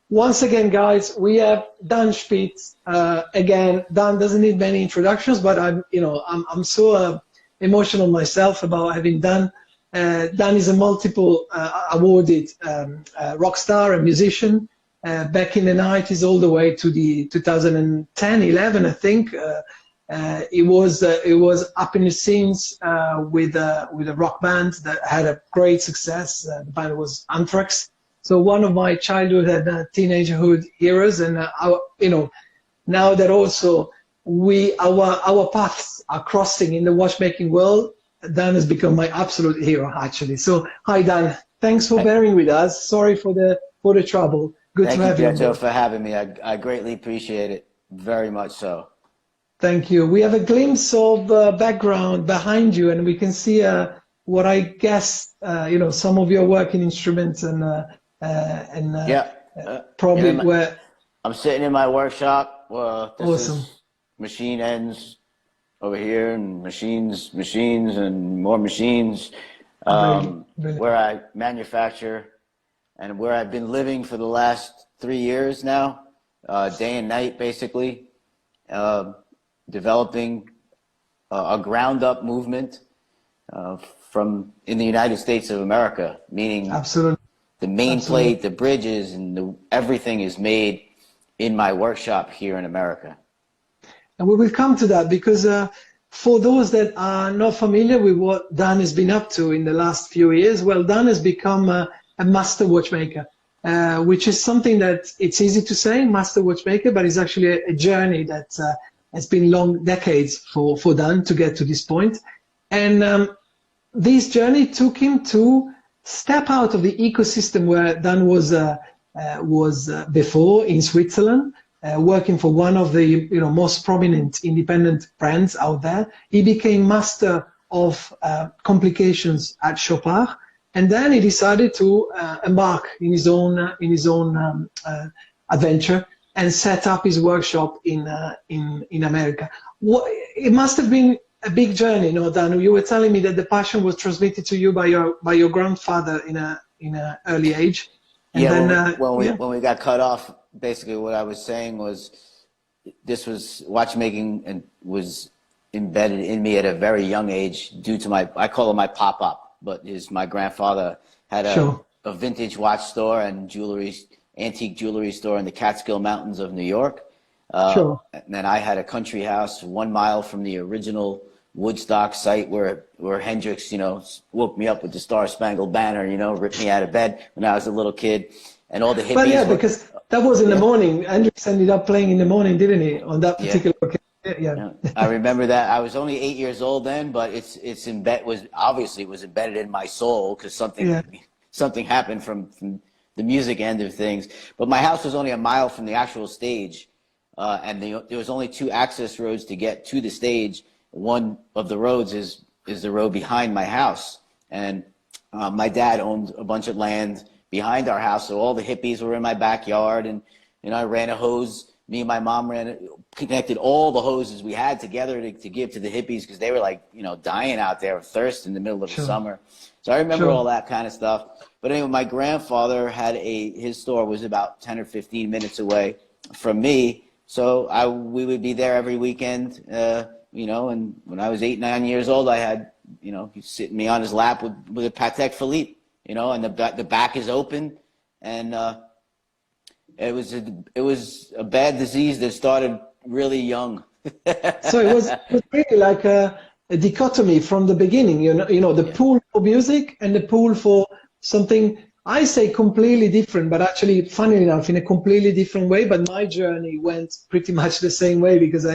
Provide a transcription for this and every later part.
Once again, guys, we have Dan Spitz. Again, Dan doesn't need many introductions, but I'm so emotional myself about having Dan. Dan is a multiple awarded rock star and musician. Back in the 90s, all the way to the 2010, 11, I think. It was up in the scenes with a rock band that had a great success. The band was Anthrax. So one of my childhood and teenagerhood heroes, and now that also our paths are crossing in the watchmaking world, Dan has become my absolute hero, actually. So hi, Dan. Thanks for bearing with us. Sorry for the trouble. Good to have you. Thank you, for having me. I greatly appreciate it. Very much so. Thank you. We have a glimpse of background behind you, and we can see what I guess some of your working instruments and probably where I'm sitting in my workshop. This awesome. Is machine ends over here, and machines, and more machines. Brilliant. Where I manufacture, and where I've been living for the last 3 years now, day and night, basically. Developing a ground-up movement in the United States of America, meaning absolutely the main plate, the bridges, and everything is made in my workshop here in America. And we will come to that because for those that are not familiar with what Dan has been up to in the last few years, well, Dan has become a master watchmaker, which is something that it's easy to say, master watchmaker, but it's actually a journey that has been long decades for Dan to get to this point. And this journey took him to step out of the ecosystem where Dan was before in Switzerland, working for one of the most prominent independent brands out there. He became master of complications at Chopard, and then he decided to embark in his own adventure and set up his workshop in America. It must have been a big journey, Dan? You were telling me that the passion was transmitted to you by your grandfather in an early age. And then, when we got cut off, basically what I was saying was this was watchmaking and was embedded in me at a very young age due to I call it my pop-up, but my grandfather had a vintage watch store and antique jewelry store in the Catskill Mountains of New York. And then I had a country house 1 mile from the original Woodstock site where Hendrix, woke me up with the Star Spangled Banner, ripped me out of bed when I was a little kid, and all the hippies. Well, yeah, because that was in the morning. Hendrix ended up playing in the morning, didn't he? On that particular occasion. Yeah. I remember that. I was only 8 years old then, but it was embedded in my soul because something happened from the music end of things. But my house was only a mile from the actual stage, and there was only 2 access roads to get to the stage. One of the roads is the road behind my house, and my dad owned a bunch of land behind our house, so all the hippies were in my backyard, and I ran a hose. Me and my mom connected all the hoses we had together to give to the hippies because they were dying out there of thirst in the middle of the summer. So I remember all that kind of stuff. But anyway, my grandfather had his store was about 10 or 15 minutes away from me, so we would be there every weekend. And when I was 8, 9 years old, I had, he's sitting me on his lap with a Patek Philippe, and the back is open, and it was a bad disease that started really young. So it was really like a dichotomy from the beginning, the pull for music and the pull for something, I say completely different, but actually, funnily enough, in a completely different way. But my journey went pretty much the same way because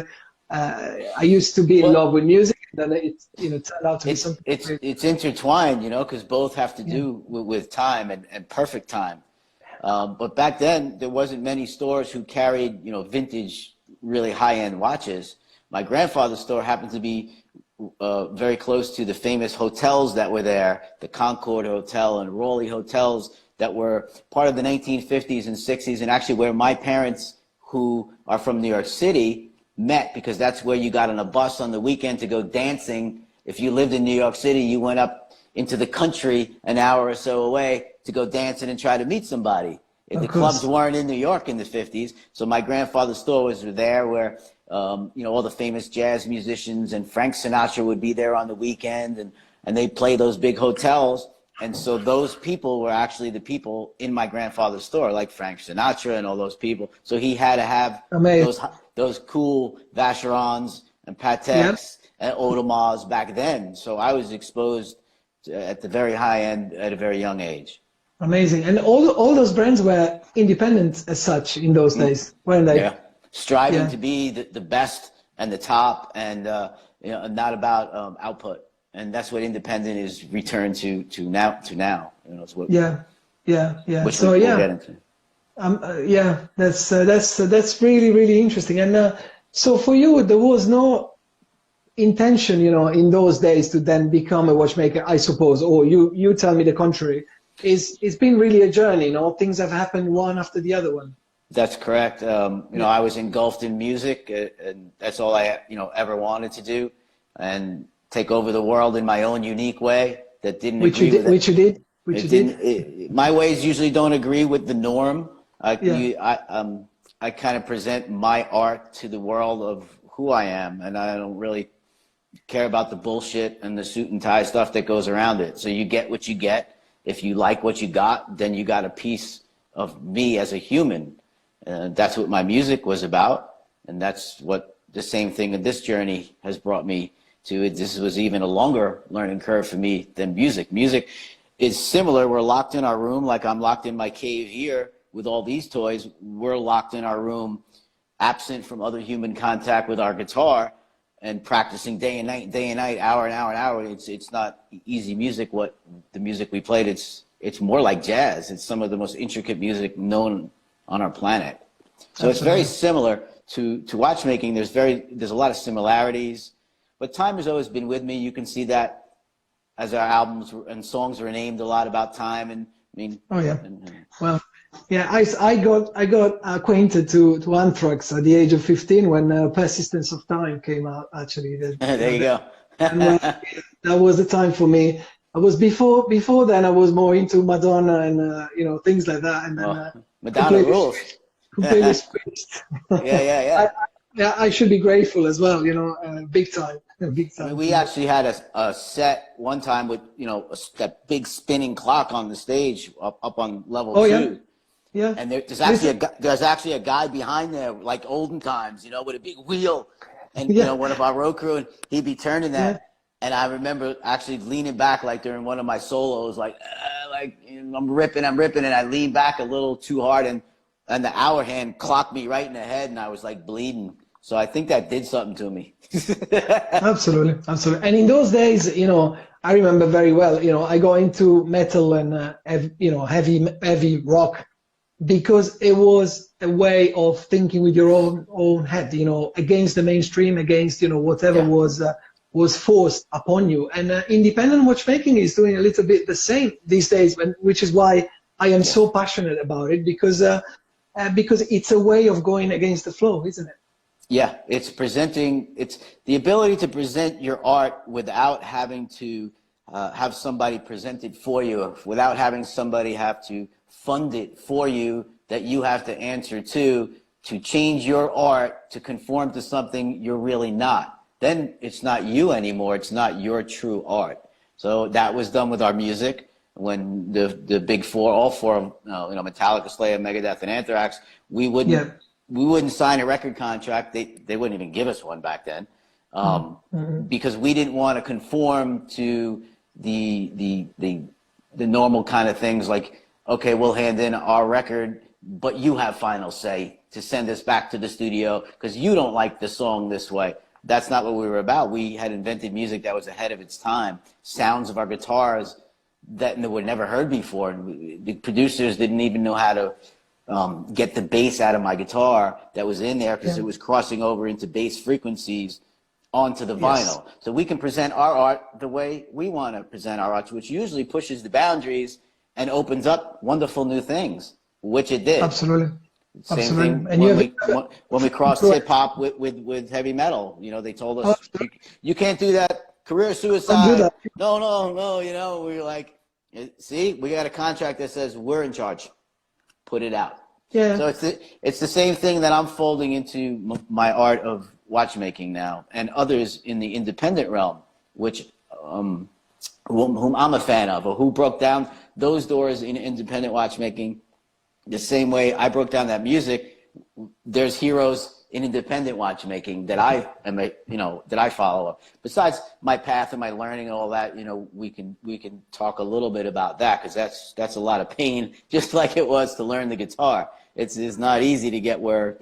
I used to be in love with music, and then it turned out to be something. It's intertwined, because both have to do with time and perfect time. But back then, there wasn't many stores who carried vintage, really high-end watches. My grandfather's store happened to be very close to the famous hotels that were there, the Concord Hotel and Raleigh hotels that were part of the 1950s and 60s, and actually where my parents, who are from New York City, met, because that's where you got on a bus on the weekend to go dancing. If you lived in New York City, you went up into the country an hour or so away to go dancing and try to meet somebody. The clubs weren't in New York in the 50s, so my grandfather's store was there where, you know, all the famous jazz musicians and Frank Sinatra would be there on the weekend, and they'd play those big hotels. And so those people were actually the people in my grandfather's store, like Frank Sinatra and all those people. So he had to have those cool Vacherons and Pateks and Audemars back then. So I was exposed at the very high end at a very young age. Amazing. And all those brands were independent as such in those days, weren't they? Yeah. Striving to be the best and the top, and you know, not about output. And that's what independent is returned to now. You know, it's what which so we'll get into. That's really interesting. And so for you, there was no intention, you know, in those days to then become a watchmaker, I suppose, or you tell me the contrary. It's been really a journey, you know, things have happened one after the other one. That's correct. You know, I was engulfed in music, and that's all I, you know, ever wanted to do, and take over the world in my own unique way that didn't agree with it. Which you did. My ways usually don't agree with the norm. I kind of present my art to the world of who I am, and I don't really care about the bullshit and the suit and tie stuff that goes around it. So you get what you get. If you like what you got, then you got a piece of me as a human. That's what my music was about, and that's what the same thing in this journey has brought me to. This was even a longer learning curve for me than music. Music is similar. We're locked in our room, like I'm locked in my cave here with all these toys. We're locked in our room, absent from other human contact with our guitar, and practicing day and night, hour and hour. It's not easy music. What the music we played, it's more like jazz. It's some of the most intricate music known on our planet. So it's very similar to watchmaking. There's a lot of similarities, but time has always been with me. You can see that as our albums and songs were named a lot about time. And I mean, well, yeah, I got acquainted to Anthrax at the age of 15 when Persistence of Time came out. Actually, there you go. And, that was the time for me. I was before then. I was more into Madonna and you know, things like that. And then Madonna rules. Completely switched. Yeah. I should be grateful as well. You know, big time. Big time. I mean, we actually had a set one time with, you know, that big spinning clock on the stage up on level 2. Yeah. And there's actually a guy behind there, like olden times, you know, with a big wheel, and you know, one of our road crew, and he'd be turning that. Yeah. And I remember actually leaning back, like during one of my solos, like you know, I'm ripping, and I leaned back a little too hard, and the hour hand clocked me right in the head, and I was like bleeding. So I think that did something to me. Absolutely. And in those days, you know, I remember very well, you know, I got into metal and you know, heavy rock, because it was a way of thinking with your own head, you know, against the mainstream, against, you know, whatever was forced upon you. And independent watchmaking is doing a little bit the same these days, which is why I am so passionate about it, because it's a way of going against the flow, isn't it? Yeah, it's the ability to present your art without having to have somebody present it for you, without having somebody have to fund it for you, that you have to answer to change your art to conform to something you're really not. Then it's not you anymore. It's not your true art. So that was done with our music when the big four, all four of, you know, Metallica, Slayer, Megadeth, and Anthrax, we wouldn't sign a record contract. They wouldn't even give us one back then, because we didn't want to conform to the normal kind of things like, okay, we'll hand in our record, but you have final say to send us back to the studio because you don't like the song this way. That's not what we were about. We had invented music that was ahead of its time, sounds of our guitars that were never heard before. And the producers didn't even know how to get the bass out of my guitar that was in there, because it was crossing over into bass frequencies onto the vinyl. So we can present our art the way we want to present our art, which usually pushes the boundaries and opens up wonderful new things, which it did. Absolutely. Same thing and when we crossed hip hop with heavy metal. You know, they told us you can't do that. Career suicide. No. You know, we were like, see, we got a contract that says we're in charge. put it out. Yeah. So it's the same thing that I'm folding into my art of watchmaking now, and others in the independent realm, which whom I'm a fan of, or who broke down those doors in independent watchmaking the same way I broke down that music. There's heroes in independent watchmaking that I am, that I follow. Besides my path and my learning and all that, we can talk a little bit about that, because that's a lot of pain, just like it was to learn the guitar. It's not easy to get where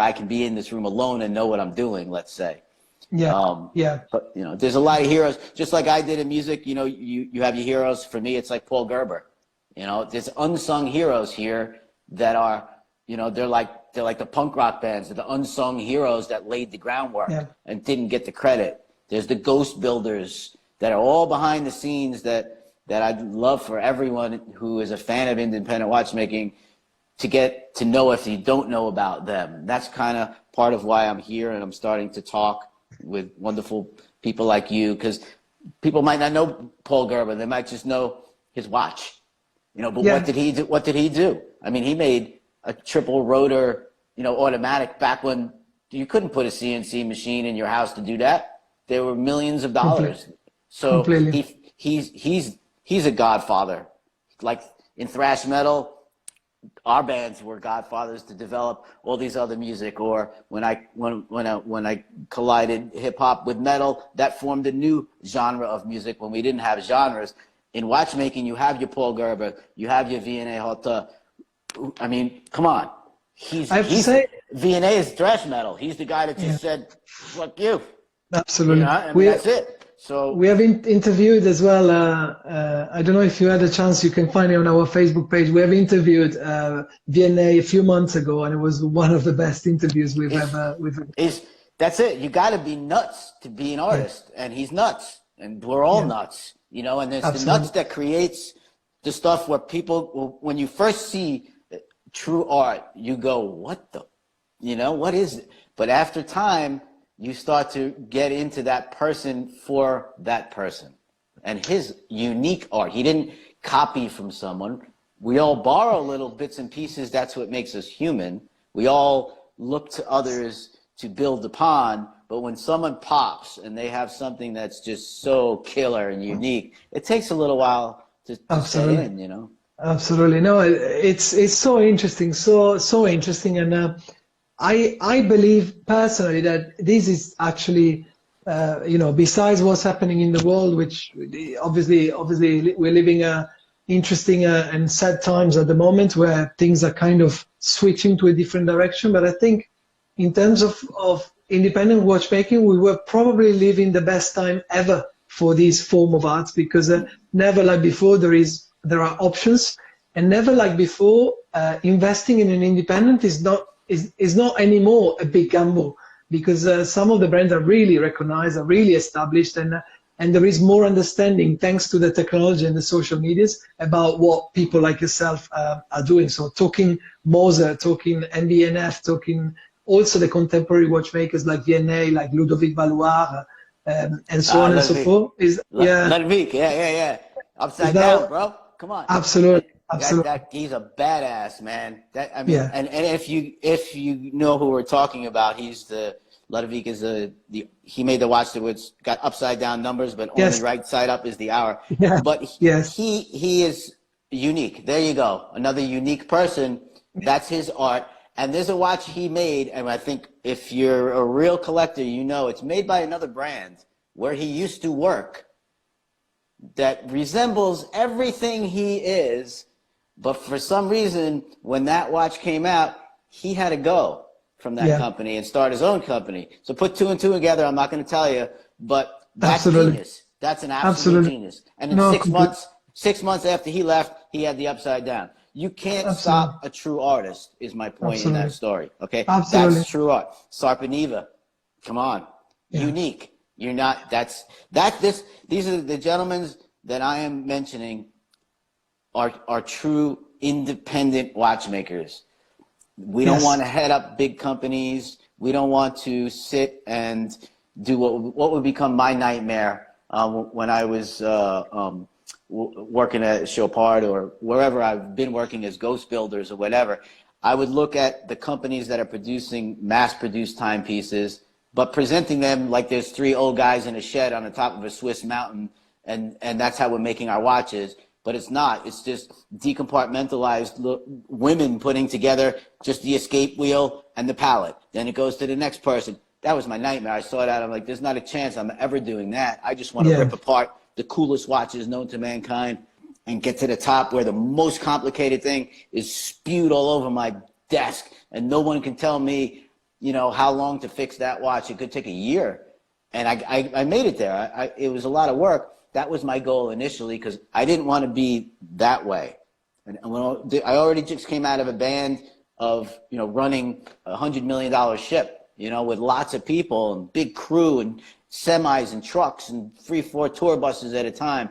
I can be in this room alone and know what I'm doing, let's say. Yeah. But there's a lot of heroes, just like I did in music. You have your heroes. For me, it's like Paul Gerber. There's unsung heroes here that are, they're like the punk rock bands. They're the unsung heroes that laid the groundwork and didn't get the credit. There's the ghost builders that are all behind the scenes that I'd love for everyone who is a fan of independent watchmaking to get to know if you don't know about them. That's kind of part of why I'm here, and I'm starting to talk with wonderful people like you, because people might not know Paul Gerber. They might just know his watch, but what did he do? What did he do? I mean, he made a triple rotor, automatic back when you couldn't put a CNC machine in your house to do that. There were millions of dollars. So he's a godfather. Like in thrash metal, our bands were godfathers to develop all these other music. Or when I collided hip hop with metal, that formed a new genre of music when we didn't have genres. In watchmaking, you have your Paul Gerber, you have your V&A Hota. I mean, come on. V&A is thrash metal. He's the guy that just said, "Fuck you." Absolutely. That's it. So we have interviewed as well. I don't know if you had a chance. You can find it on our Facebook page. We have interviewed V&A a few months ago, and it was one of the best interviews we've ever. That's it. You got to be nuts to be an artist, and he's nuts, and we're all nuts, And there's the nuts that creates the stuff where people, when you first see true art, you go, "What the, what is it?" But after time, you start to get into that person for that person and his unique art. He didn't copy from someone. We all borrow little bits and pieces. That's what makes us human. We all look to others to build upon. But when someone pops and they have something that's just so killer and unique, it takes a little while to set in, Absolutely. No, it's so interesting, so interesting. And I believe personally that this is actually, besides what's happening in the world, which obviously we're living interesting and sad times at the moment where things are kind of switching to a different direction. But I think in terms of independent watchmaking, we were probably living the best time ever for this form of art, because never like before there are options, and never like before investing in an independent is not anymore a big gamble, because some of the brands are really recognized, are really established, and there is more understanding thanks to the technology and the social medias about what people like yourself are doing. So talking Moser, talking MBNF, talking also the contemporary watchmakers like V&A, like Ludovic Valois, and so on and so forth. Ludovic, yeah. Upside down, bro. Come on. Absolutely. He's a badass, man. And if you know who we're talking about, Ludovic is he made the watch that was got upside down numbers, but only right side up is the hour. Yeah. But he is unique. There you go. Another unique person. That's his art. And there's a watch he made, and I think if you're a real collector, it's made by another brand where he used to work, that resembles everything he is, but for some reason, when that watch came out, he had to go from that company and start his own company. So put two and two together, I'm not going to tell you, but that's genius. That's an absolute genius. And in 6 months after he left, he had the upside down. You can't stop a true artist, is my point in that story. Okay? That's true art. Sarpaneva, come on. Unique. You're not, these are the gentlemen that I am mentioning are true independent watchmakers. We don't want to head up big companies. We don't want to sit and do what would become my nightmare when I was working at Chopard or wherever I've been working as ghost builders or whatever, I would look at the companies that are producing mass-produced timepieces, but presenting them like there's three old guys in a shed on the top of a Swiss mountain, and that's how we're making our watches. But it's not. It's just decompartmentalized women putting together just the escape wheel and the pallet. Then it goes to the next person. That was my nightmare. I saw that. I'm like, there's not a chance I'm ever doing that. I just want to rip apart the coolest watches known to mankind and get to the top where the most complicated thing is spewed all over my desk, and no one can tell me, you know, how long to fix that watch. It could take a year. And I made it there. It was a lot of work. That was my goal initially, because I didn't want to be that way. And when I already just came out of a band of, you know, running $100 million ship, you know, with lots of people and big crew and semis and trucks and 3-4 tour buses at a time.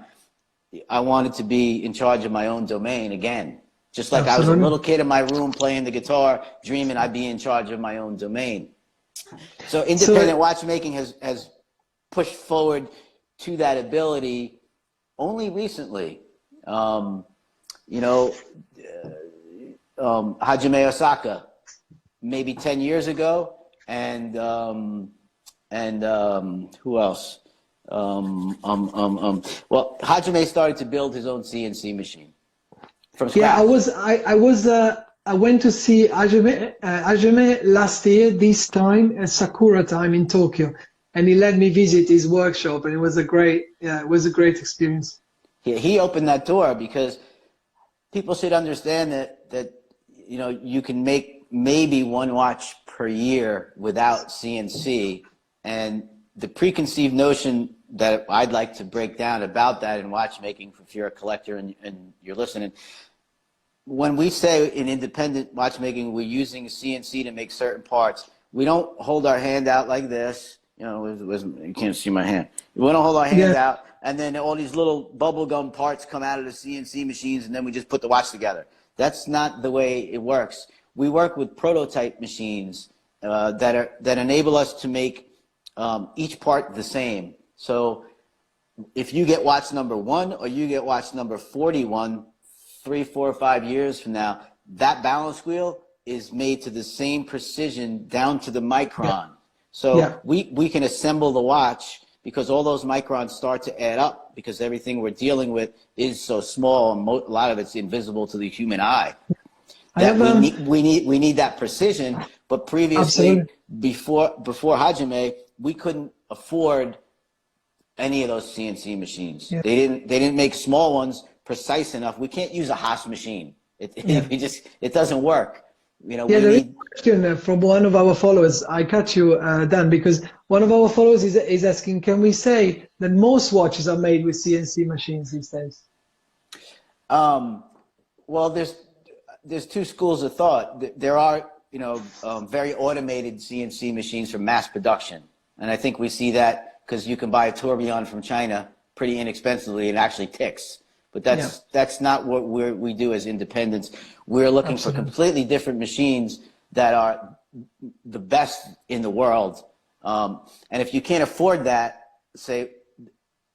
I wanted to be in charge of my own domain again. Just like I was a little kid in my room playing the guitar, dreaming I'd be in charge of my own domain. So independent watchmaking has pushed forward to that ability only recently. You know, Hajime Osaka, maybe 10 years ago, and who else? Well, Hajime started to build his own CNC machine from scratch. Yeah, I went to see Hajime last year, this time at Sakura time in Tokyo, and he let me visit his workshop, and it was a great experience. He opened that door because people should understand that you know, you can make maybe one watch per year without CNC, and the preconceived notion that I'd like to break down about that in watchmaking, if you're a collector and you're listening, when we say in independent watchmaking we're using CNC to make certain parts, we don't hold our hand out like this. You know, you can't see my hand. We don't hold our hand out, and then all these little bubblegum parts come out of the CNC machines, and then we just put the watch together. That's not the way it works. We work with prototype machines that enable us to make each part the same. So if you get watch number 1 or you get watch number 41, 3, 4, 5 years from now, that balance wheel is made to the same precision down to the micron. So we can assemble the watch because all those microns start to add up because everything we're dealing with is so small, and a lot of it's invisible to the human eye. That we need that precision. But previously, before Hajime, we couldn't afford any of those CNC machines. They didn't make small ones precise enough. We can't use a Haas machine. It doesn't work. You know, there is a question from one of our followers. I cut you, Dan, because one of our followers is asking, can we say that most watches are made with CNC machines these days? Well, there's two schools of thought. There are, you know, very automated CNC machines for mass production. And I think we see that because you can buy a tourbillon from China pretty inexpensively and it actually ticks. But that's not what we do as independents. We're looking for completely different machines that are the best in the world. And if you can't afford that, say,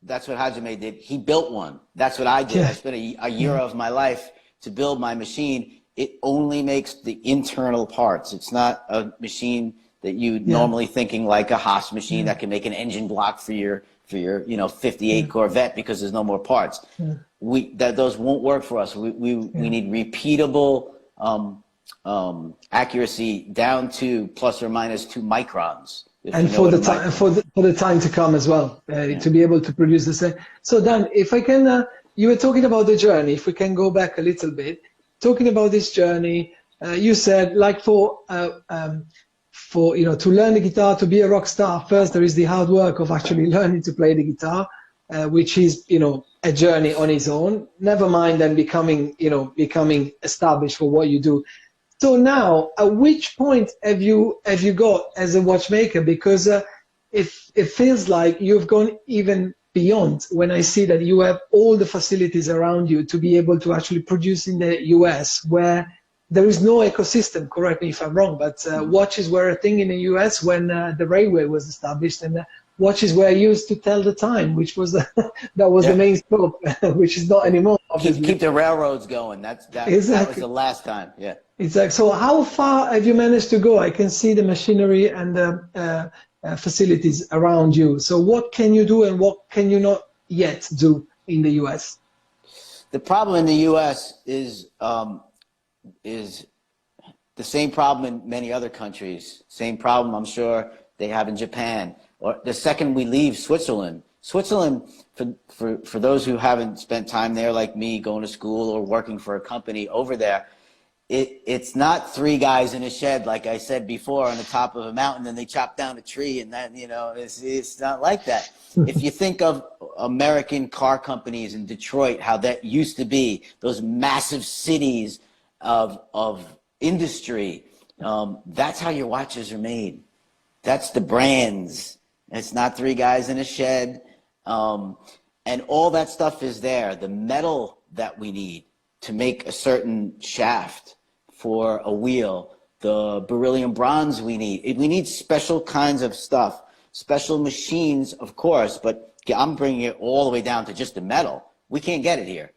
that's what Hajime did. He built one. That's what I did. I spent a year of my life to build my machine. It only makes the internal parts. It's not a machine that you normally thinking like a Haas machine that can make an engine block for your you know 58 Corvette because there's no more parts. Those won't work for us. We need repeatable accuracy down to plus or minus 2 microns. And for the time to come as well, to be able to produce the same. So Dan, if I can, you were talking about the journey. If we can go back a little bit, talking about this journey, you said like for you know, to learn the guitar, to be a rock star, first there is the hard work of actually learning to play the guitar, which is, you know, a journey on its own. Never mind then becoming established for what you do. So now, at which point have you got as a watchmaker? Because it feels like you've gone even beyond when I see that you have all the facilities around you to be able to actually produce in the US, where there is no ecosystem, correct me if I'm wrong, but watches were a thing in the US when the railway was established, and watches were used to tell the time, which was that was the main scope, which is not anymore. Obviously. Keep the railroads going. That was the last time. Yeah. Exactly. So how far have you managed to go? I can see the machinery and the facilities around you. So what can you do and what can you not yet do in the US? The problem in the US is the same problem in many other countries. Same problem I'm sure they have in Japan. Or the second we leave Switzerland. Switzerland, for those who haven't spent time there like me, going to school or working for a company over there, it's not three guys in a shed, like I said before, on the top of a mountain, and they chop down a tree, and that, it's not like that. If you think of American car companies in Detroit, how that used to be, those massive cities of industry, that's how your watches are made. That's the brands. It's not three guys in a shed. And all that stuff is there. The metal that we need to make a certain shaft for a wheel, the beryllium bronze we need special kinds of stuff, special machines, of course, but I'm bringing it all the way down to just the metal. We can't get it here.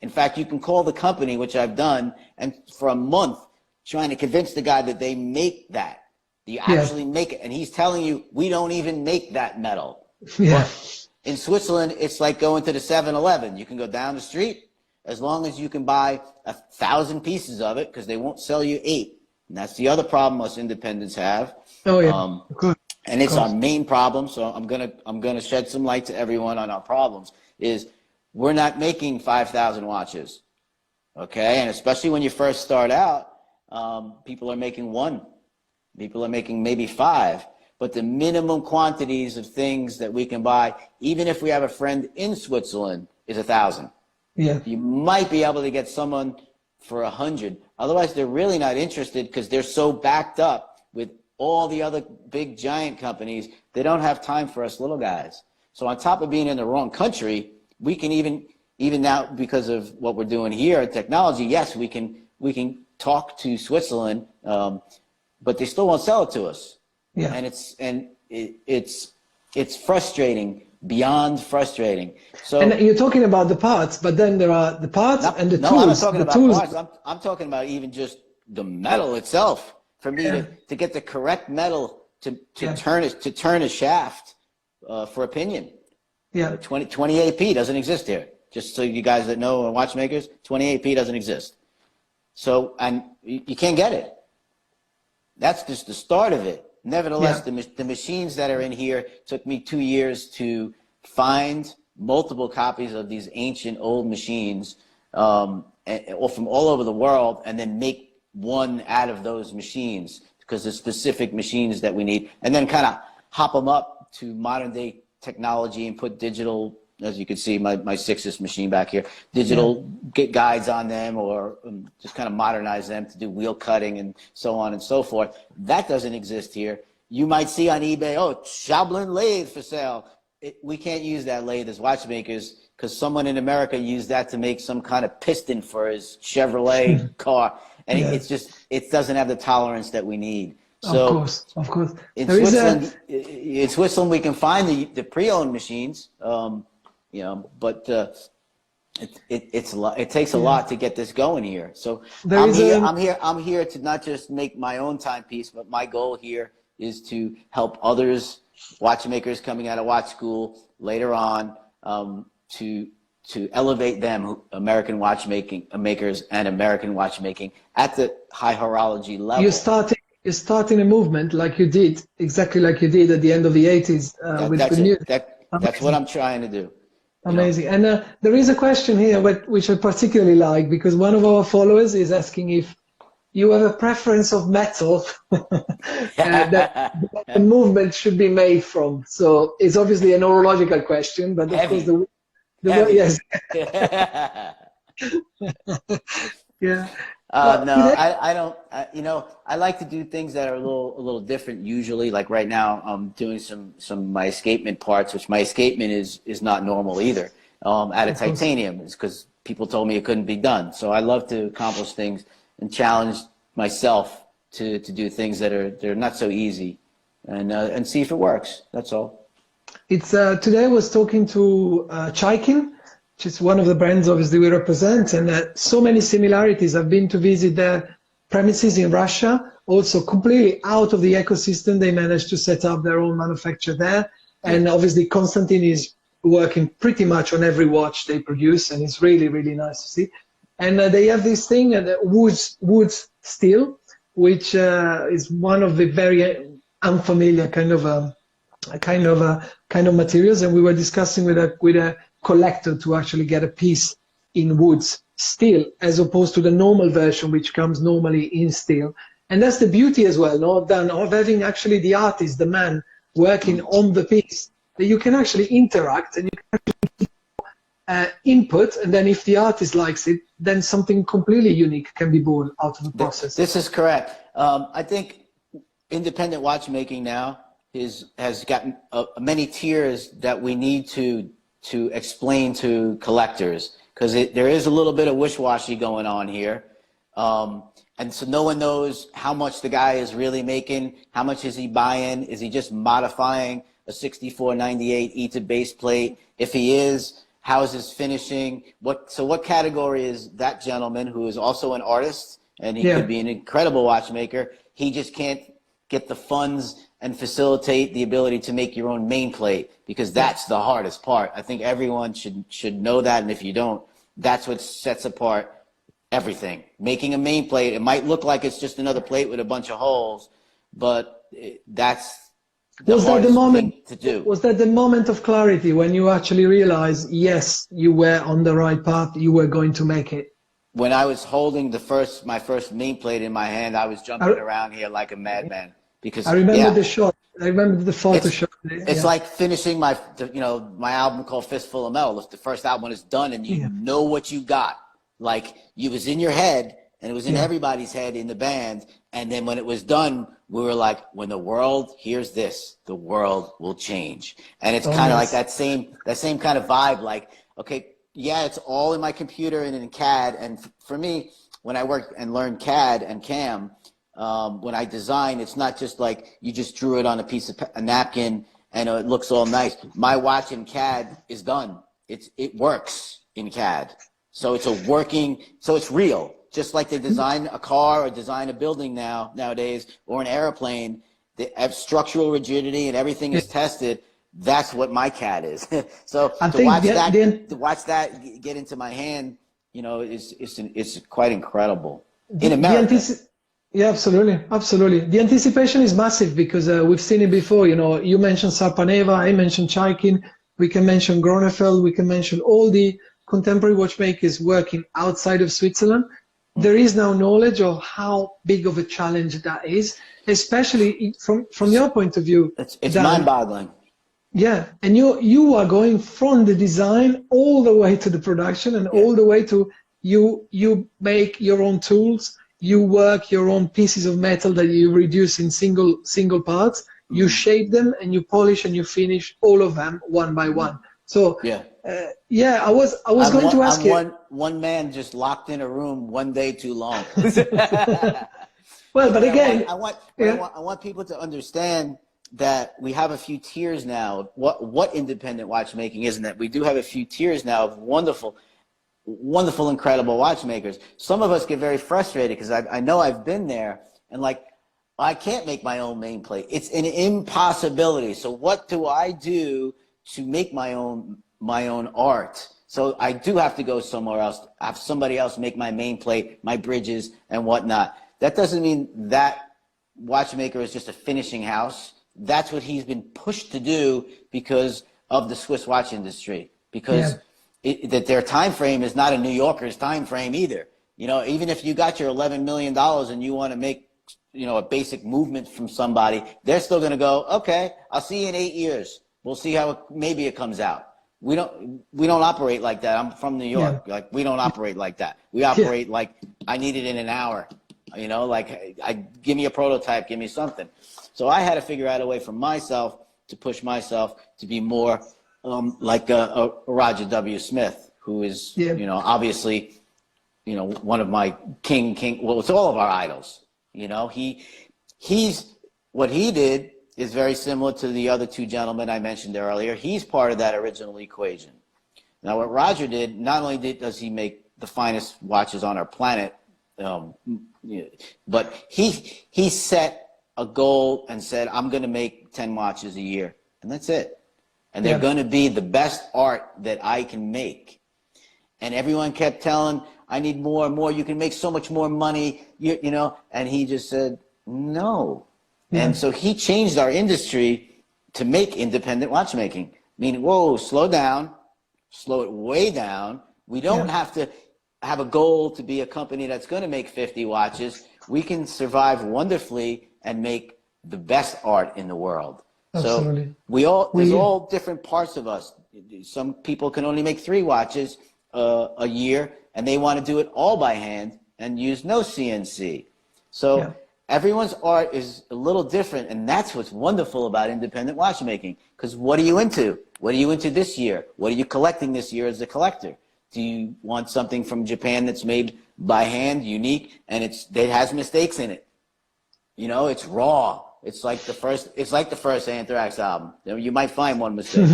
In fact, you can call the company, which I've done, and for a month trying to convince the guy that they make that. You actually make it, and he's telling you, we don't even make that metal. Yeah. But in Switzerland, it's like going to the 7-Eleven. You can go down the street, as long as you can buy 1,000 pieces of it, because they won't sell you 8. And that's the other problem us independents have. Oh yeah. Good. And it's our main problem. So I'm gonna shed some light to everyone on our problems. Is we're not making 5,000 watches, okay? And especially when you first start out, people are making 1. People are making maybe 5. But the minimum quantities of things that we can buy, even if we have a friend in Switzerland, is 1,000. Yeah. You might be able to get someone for 100. Otherwise, they're really not interested because they're so backed up with all the other big giant companies. They don't have time for us little guys. So on top of being in the wrong country, we can even now, because of what we're doing here, technology, yes, we can talk to Switzerland, but they still won't sell it to us. Yeah. And it's frustrating. Beyond frustrating. So, and you're talking about the parts, but then there are the parts and the tools. No, I'm not talking about parts. I'm talking about even just the metal itself. For me to get the correct metal to turn a shaft for a pinion. Yeah. 28P doesn't exist here. Just so you guys that know watchmakers, 28P doesn't exist. So, and you can't get it. That's just the start of it. Nevertheless, the machines that are in here took me 2 years to find multiple copies of these ancient old machines from all over the world, and then make one out of those machines because there's specific machines that we need, and then kind of hop them up to modern day technology and put digital, as you can see, my Sixus machine back here, digital guides on them, or just kind of modernize them to do wheel cutting and so on and so forth. That doesn't exist here. You might see on eBay, oh, Chablin lathe for sale. We can't use that lathe as watchmakers because someone in America used that to make some kind of piston for his Chevrolet car. And it doesn't have the tolerance that we need. So of course. In Switzerland, we can find the pre-owned machines. But it's a lot. It takes a lot to get this going here. So I'm here to not just make my own timepiece, but my goal here is to help others, watchmakers coming out of watch school later on, to elevate them, American makers and American watchmaking at the high horology level. You're starting a movement like you did, exactly like you did at the end of the 80s That's what I'm trying to do. Amazing. And there is a question here which I particularly like, because one of our followers is asking if you have a preference of metal that the movement should be made from. So it's obviously a neurological question, but of course yes. Yeah. I don't. I like to do things that are a little different. Usually, like right now, I'm doing some of my escapement parts, which my escapement is not normal either. Out of titanium, is because people told me it couldn't be done. So I love to accomplish things and challenge myself to do things that are not so easy, and see if it works. That's all. It's today I was talking to Chaikin, which is one of the brands obviously we represent, and so many similarities. I've been to visit their premises in Russia, also completely out of the ecosystem. They managed to set up their own manufacture there, and obviously Konstantin is working pretty much on every watch they produce, and it's really, really nice to see. And they have this thing, wood steel, which is one of the very unfamiliar kind of materials. And we were discussing with a collector to actually get a piece in woods steel, as opposed to the normal version, which comes normally in steel. And that's the beauty as well, no, Dan, of having actually the artist, the man, working on the piece, that you can actually interact and you can actually input, and then if the artist likes it, then something completely unique can be born out of the process. This is correct. I think independent watchmaking now has gotten many tiers that we need to explain to collectors, because there is a little bit of wish-washy going on here. And so no one knows how much the guy is really making, how much is he buying, is he just modifying a 6498 ETA base plate? If he is, how is his finishing? So what category is that gentleman, who is also an artist, and he could be an incredible watchmaker? He just can't get the funds and facilitate the ability to make your own main plate, because that's the hardest part. I think everyone should know that, and if you don't, that's what sets apart everything. Making a main plate, it might look like it's just another plate with a bunch of holes, but that's the hardest thing to do. Was that the moment of clarity when you actually realized, yes, you were on the right path, you were going to make it? When I was holding my first main plate in my hand, I was jumping around here like a madman. Because I remember the shot. I remember the photo shot. It's like finishing my album called Fistful of Metal. If the first album is done and you know what you got, like it was in your head and it was in everybody's head in the band. And then when it was done, we were like, when the world hears this, the world will change. And it's kind of like that same kind of vibe. Like, okay, yeah, it's all in my computer and in CAD. And for me, when I worked and learned CAD and CAM, when I design, it's not just like you just drew it on a napkin and it looks all nice. My watch in CAD is done. It works in CAD. So it's so it's real. Just like they design a car or design a building nowadays, or an airplane, they have structural rigidity and everything is tested. That's what my CAD is. So to watch that get into my hand, it's quite incredible in America. Yeah, absolutely, absolutely. The anticipation is massive because we've seen it before. You mentioned Sarpaneva, I mentioned Chaikin, we can mention Gronefeld, we can mention all the contemporary watchmakers working outside of Switzerland. There is now knowledge of how big of a challenge that is, especially from your point of view. It's mind-boggling. Yeah, and you are going from the design all the way to the production and all the way to you make your own tools. You work your own pieces of metal that you reduce in single parts. You shape them and you polish and you finish all of them one by one. So I was going to ask you. One man just locked in a room one day too long. Well, but again, I want people to understand that we have a few tiers now. What independent watchmaking is, and that we do have a few tiers now of wonderful, incredible watchmakers. Some of us get very frustrated because I know I've been there, and like, I can't make my own main plate. It's an impossibility. So what do I do to make my own art? So I do have to go somewhere else, have somebody else make my main plate, my bridges and whatnot. That doesn't mean that watchmaker is just a finishing house. That's what he's been pushed to do because of the Swiss watch industry, because that their time frame is not a New Yorker's time frame either. Even if you got your $11 million and you want to make, a basic movement from somebody, they're still going to go, okay, I'll see you in 8 years. We'll see how maybe it comes out. We don't operate like that. I'm from New York. Yeah. Like, we don't operate like that. We operate like, I need it in an hour. Like, give me a prototype, give me something. So I had to figure out a way for myself to push myself to be more like a Roger W. Smith, who is, obviously, one of my king. Well, it's all of our idols. He's what he did is very similar to the other two gentlemen I mentioned earlier. He's part of that original equation. Now, what Roger did, not only does he make the finest watches on our planet, but he set a goal and said, I'm going to make 10 watches a year, and that's it. And they're going to be the best art that I can make. And everyone kept telling, I need more and more. You can make so much more money, you know. And he just said, no. And so he changed our industry to make independent watchmaking. Meaning, whoa, slow down, slow it way down. We don't have to have a goal to be a company that's going to make 50 watches. We can survive wonderfully and make the best art in the world. Absolutely. So there's all different parts of us. Some people can only make 3 watches a year, and they want to do it all by hand and use no CNC. So everyone's art is a little different, and that's what's wonderful about independent watchmaking. Because what are you into? What are you into this year? What are you collecting this year as a collector? Do you want something from Japan that's made by hand, unique, and it has mistakes in it? You know, it's raw. It's like the first Anthrax album. You might find one mistake.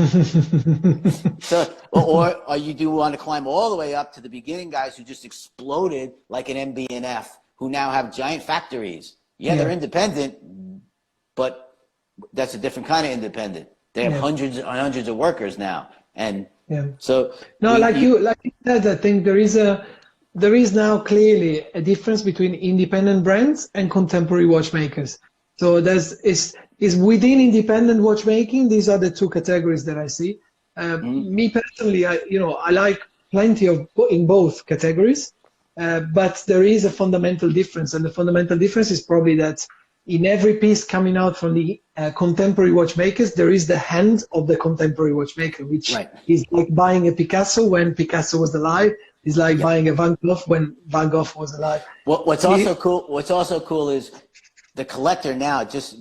So, or you do want to climb all the way up to the beginning guys who just exploded like an MB&F, who now have giant factories. Yeah, they're independent, but that's a different kind of independent. They have hundreds and hundreds of workers now, and so no, like you said, I think there is now clearly a difference between independent brands and contemporary watchmakers. So is within independent watchmaking, these are the two categories that I see. Me personally, I like plenty of in both categories, but there is a fundamental difference, and the fundamental difference is probably that in every piece coming out from the contemporary watchmakers, there is the hand of the contemporary watchmaker, which is like buying a Picasso when Picasso was alive. It's like buying a Van Gogh when Van Gogh was alive. What's also cool is the collector now, just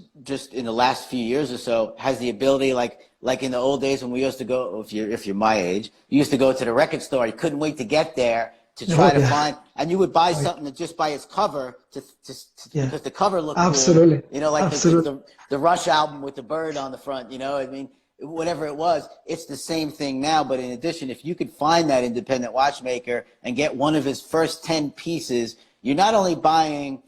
in the last few years or so, has the ability, like in the old days when we used to go, if you're my age, you used to go to the record store. You couldn't wait to get there to try to find, and you would buy something that just by its cover, because the cover looked cool. You know, like the Rush album with the bird on the front. You know, I mean, whatever it was, it's the same thing now. But in addition, if you could find that independent watchmaker and get one of his first 10 pieces, you're not only buying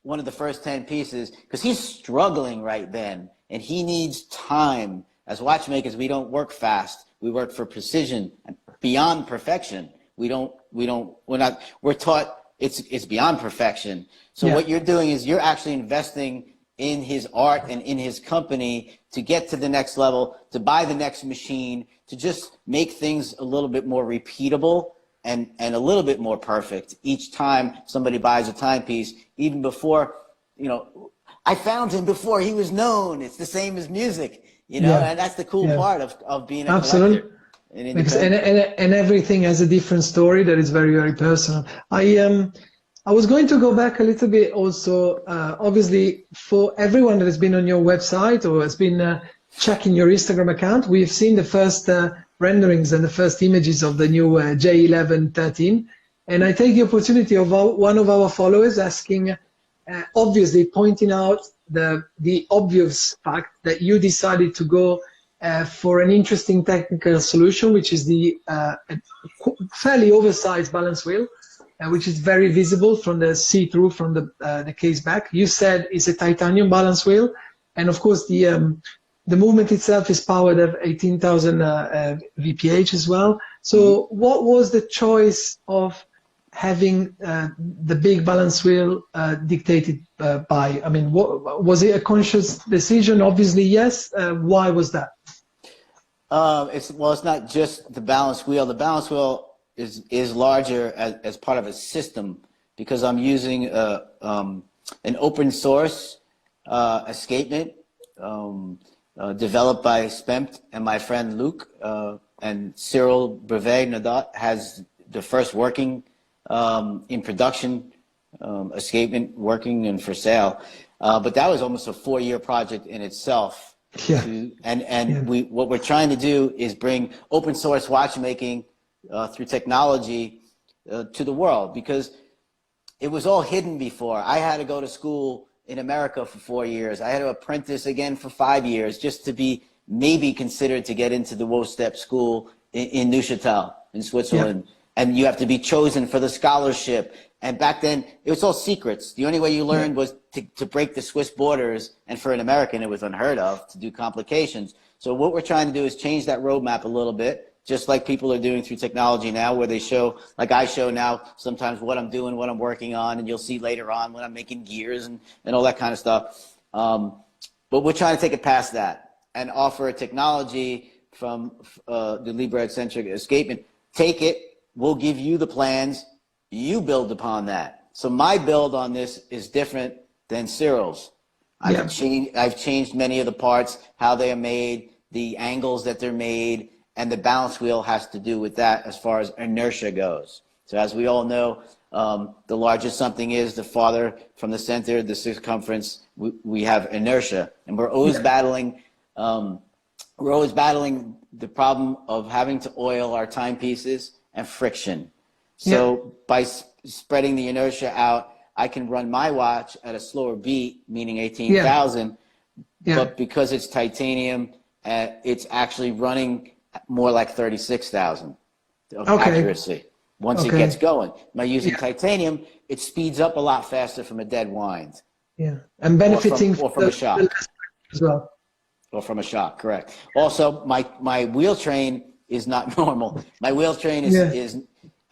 one of the first 10 pieces, because he's struggling right then, and he needs time. As watchmakers, we don't work fast. We work for precision and beyond perfection. We're taught it's beyond perfection. So what you're doing is you're actually investing in his art and in his company to get to the next level, to buy the next machine, to just make things a little bit more repeatable and a little bit more perfect each time somebody buys a timepiece, even before, I found him before he was known. It's the same as music, and that's the cool part of being a collector. And everything has a different story that is very, very personal. I was going to go back a little bit also, obviously, for everyone that has been on your website or has been checking your Instagram account, we've seen the first renderings and the first images of the new J1113. And I take the opportunity of one of our followers asking, obviously pointing out the obvious fact that you decided to go for an interesting technical solution, which is the fairly oversized balance wheel, which is very visible from the see-through from the case back. You said it's a titanium balance wheel, and of course the movement itself is powered at 18,000 VPH as well. So what was the choice of having the big balance wheel dictated by? I mean, was it a conscious decision? Obviously, yes. Why was that? It's not just the balance wheel. The balance wheel is larger as part of a system, because I'm using an open source escapement developed by Spempt and my friend Luc, and Cyril Brevet has the first working in production escapement working and for sale, but that was almost a 4-year project in itself. What we're trying to do is bring open source watchmaking through technology to the world, because it was all hidden before. I had to go to school in America for 4 years. I had to apprentice again for 5 years just to be maybe considered to get into the WOSTEP school in Neuchâtel in Switzerland. Yeah. And you have to be chosen for the scholarship. And back then, it was all secrets. The only way you learned was to break the Swiss borders. And for an American, it was unheard of to do complications. So what we're trying to do is change that roadmap a little bit, just like people are doing through technology now, where they show, like I show now, sometimes what I'm doing, what I'm working on, and you'll see later on when I'm making gears and all that kind of stuff. But we're trying to take it past that and offer a technology from the Libre-eccentric escapement. Take it, we'll give you the plans, you build upon that. So my build on this is different than Cyril's. I've changed many of the parts, how they are made, the angles that they're made, and the balance wheel has to do with that as far as inertia goes. So as we all know, the larger something is, the farther from the center, the circumference, we have inertia. And we're always battling the problem of having to oil our timepieces and friction. So by spreading the inertia out, I can run my watch at a slower beat, meaning 18,000, but because it's titanium, it's actually running more like 36,000 of accuracy once it gets going. By using titanium, it speeds up a lot faster from a dead wind. Yeah, and benefiting from a shock as well. Or from a shock, correct. Also, my wheel train is not normal. My wheel train is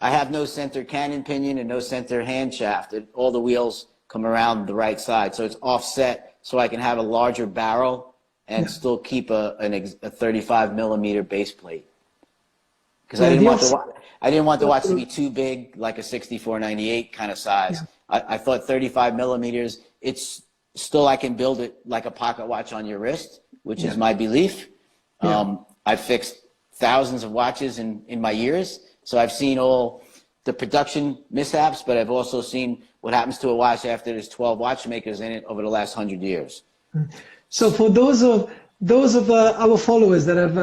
I have no center cannon pinion and no center hand shaft. All the wheels come around the right side, so it's offset, so I can have a larger barrel and still keep a 35 millimeter base plate. Because I didn't want the watch to be too big, like a 6498 kind of size. I thought 35 millimeters. It's still, I can build it like a pocket watch on your wrist, which is my belief. I fixed thousands of watches in my years. So I've seen all the production mishaps, but I've also seen what happens to a watch after there's 12 watchmakers in it over the last 100 years. So for those of our followers that have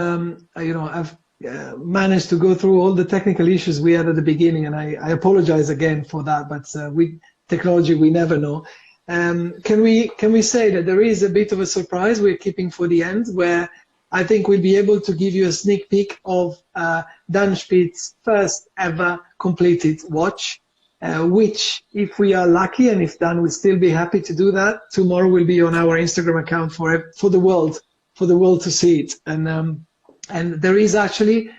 managed to go through all the technical issues we had at the beginning, and I apologize again for that, but with technology we never know. Can we say that there is a bit of a surprise we're keeping for the end, where I think we'll be able to give you a sneak peek of Dan Spitz's first ever completed watch, which, if we are lucky, and if Dan will still be happy to do that, tomorrow will be on our Instagram account for the world to see it. And there is actually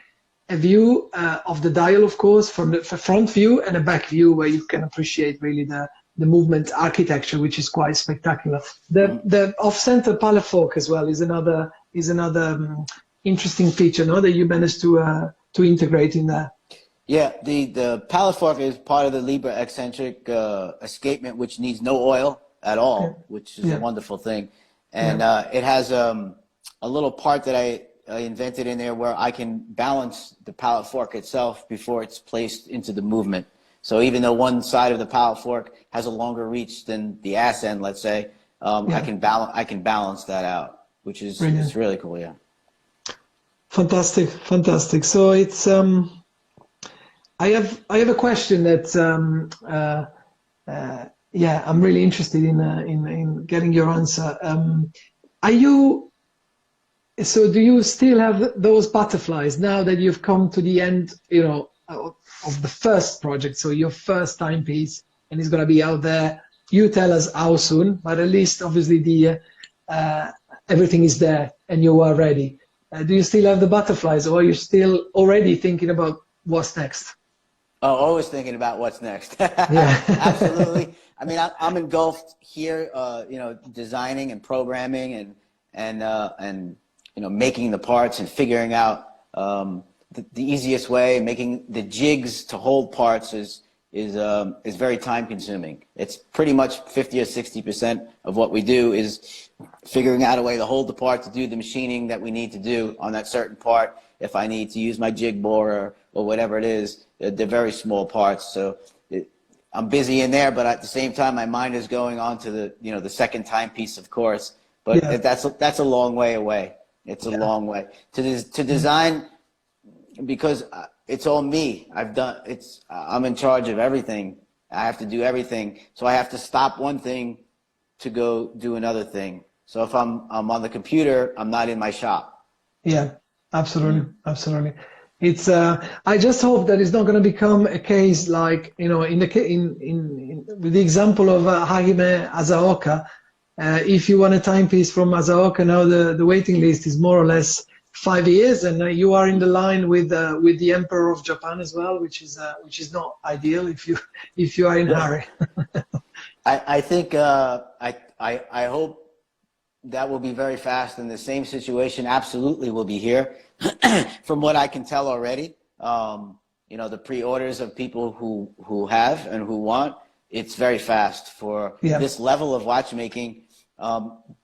a view of the dial, of course, from the front view and a back view, where you can appreciate really the movement architecture, which is quite spectacular. The off-center palette fork as well is another interesting feature, no, that you managed to integrate in there. Yeah, the palette fork is part of the Libre-eccentric escapement, which needs no oil at all, which is a wonderful thing. And it has a little part that I invented in there where I can balance the palette fork itself before it's placed into the movement. So even though one side of the palette fork has a longer reach than the ass end, let's say, I can balance that out, which is it's really cool. Yeah. Fantastic. So it's I have a question that I'm really interested in getting your answer. Do you still have those butterflies now that you've come to the end, of the first project? So your first timepiece, and it's going to be out there. You tell us how soon, but at least obviously the everything is there and you are ready. Do you still have the butterflies, or are you still already thinking about what's next? Oh, always thinking about what's next. Yeah, absolutely. I mean, I'm engulfed here, designing and programming and making the parts and figuring out the easiest way. Making the jigs to hold parts is very time consuming. It's pretty much 50 or 60% of what we do is figuring out a way to hold the part, to do the machining that we need to do on that certain part. If I need to use my jig bore or whatever it is, they're very small parts. So I'm busy in there, but at the same time, my mind is going on to the second timepiece, of course. But that's a long way away. It's a long way to design, because it's all me. I'm in charge of everything. I have to do everything. So I have to stop one thing to go do another thing. So if I'm on the computer, I'm not in my shop. Yeah, absolutely, absolutely. It's I just hope that it's not going to become a case like, you know, with the example of Hajime Asaoka. If you want a timepiece from Asaoka, now the waiting list is more or less 5 years, and you are in the line with the Emperor of Japan as well, which is not ideal if you are in a hurry. I think I hope that will be very fast, and the same situation absolutely will be here. From what I can tell already, you know, the pre-orders of people who have and who want, it's very fast for this level of watchmaking,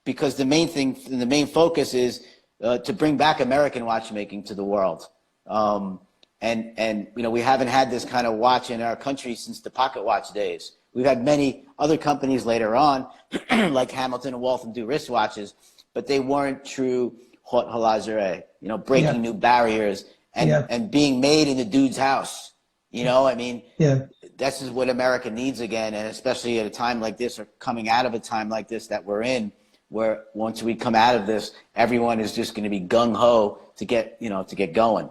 because the main focus is to bring back American watchmaking to the world. And you know, we haven't had this kind of watch in our country since the pocket watch days. We've had many other companies later on, like Hamilton and Waltham do wristwatches, but they weren't true haute halazere, you know, breaking new barriers and being made in the dude's house. You know, I mean, this is what America needs again, and especially at a time like this, or coming out of a time like this that we're in, where once we come out of this, everyone is just going to be gung-ho to get, you know, to get going.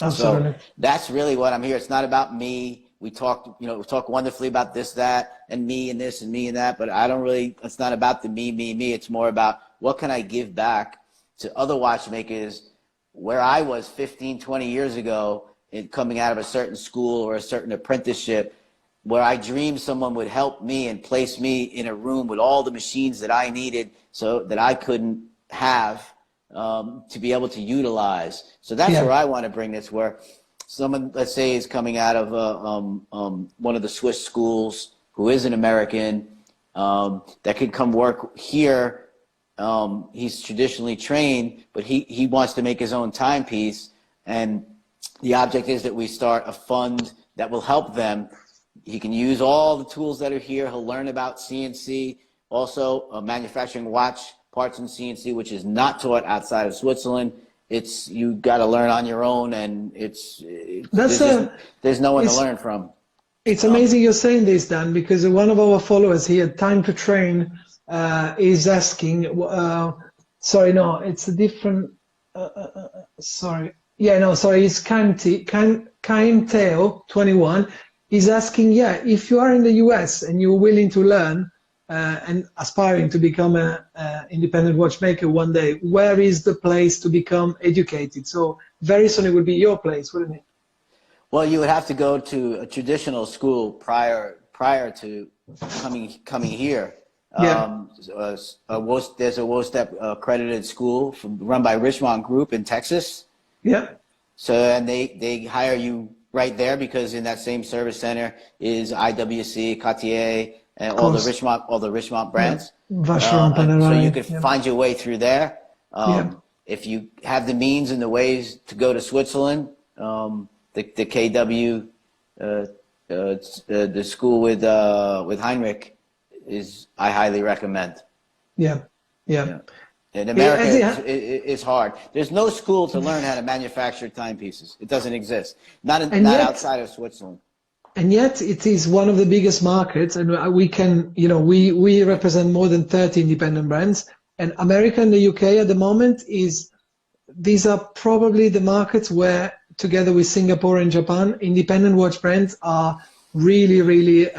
Absolutely. So that's really what I'm here. It's not about me. We talk, you know, we talk wonderfully about this, that, and me and this and me and that, but I don't really, it's not about the me. It's more about what can I give back to other watchmakers where I was 15, 20 years ago, coming out of a certain school or a certain apprenticeship, where I dreamed someone would help me and place me in a room with all the machines that I needed so that I couldn't have, to be able to utilize. So that's where I want to bring this, where someone, let's say, is coming out of one of the Swiss schools who is an American, that could come work here. He's traditionally trained, but he wants to make his own timepiece, and the object is that we start a fund that will help them. He can use all the tools that are here. He'll learn about CNC, also manufacturing watch parts in CNC, which is not taught outside of Switzerland. It's, you got to learn on your own, and there's no one to learn from. It's amazing you're saying this, Dan, because one of our followers here, Time to Train, is asking, sorry, no, it's a different, sorry. Yeah, no, sorry, it's Kainteo 21. He's asking, if you are in the US and you're willing to learn and aspiring to become an independent watchmaker one day, where is the place to become educated? So very soon it would be your place, wouldn't it? Well, you would have to go to a traditional school prior to coming here. There's a WOSTEP accredited school run by Richmond Group in Texas. Yeah. So, and they hire you right there, because in that same service center is IWC, Cartier, and all the Richmond brands. So you could find your way through there. If you have the means and the ways to go to Switzerland, the KW, the school with Heinrich, I highly recommend. In America, it's hard. There's no school to learn how to manufacture timepieces. It doesn't exist. Not outside of Switzerland. And yet it is one of the biggest markets, and we can, you know, we represent more than 30 independent brands. And America and the UK at the moment these are probably the markets where, together with Singapore and Japan, independent watch brands are really, really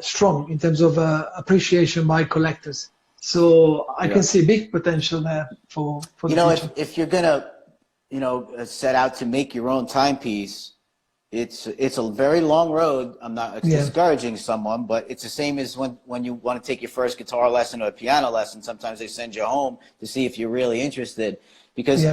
strong in terms of appreciation by collectors. So I can see big potential there for the future. If you're gonna, set out to make your own timepiece, it's a very long road. I'm not discouraging someone, but it's the same as when you want to take your first guitar lesson or a piano lesson. Sometimes they send you home to see if you're really interested, because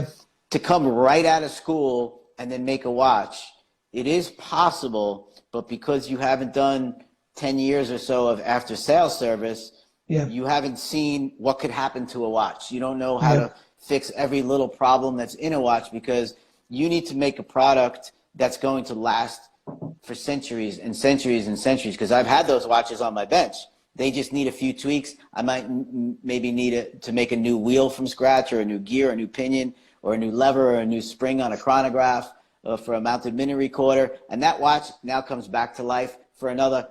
to come right out of school and then make a watch, it is possible, but because you haven't done 10 years or so of after sales service, you haven't seen what could happen to a watch. You don't know how to fix every little problem that's in a watch, because you need to make a product that's going to last for centuries and centuries and centuries. Because I've had those watches on my bench. They just need a few tweaks. I might maybe need to make a new wheel from scratch, or a new gear, a new pinion, or a new lever, or a new spring on a chronograph for a mounted minute recorder. And that watch now comes back to life for another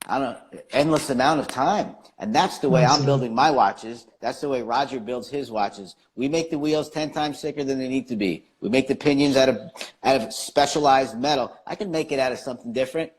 I don't know, endless amount of time. And that's the way I'm building my watches. That's the way Roger builds his watches. We make the wheels 10 times thicker than they need to be. We make the pinions out of specialized metal. I can make it out of something different,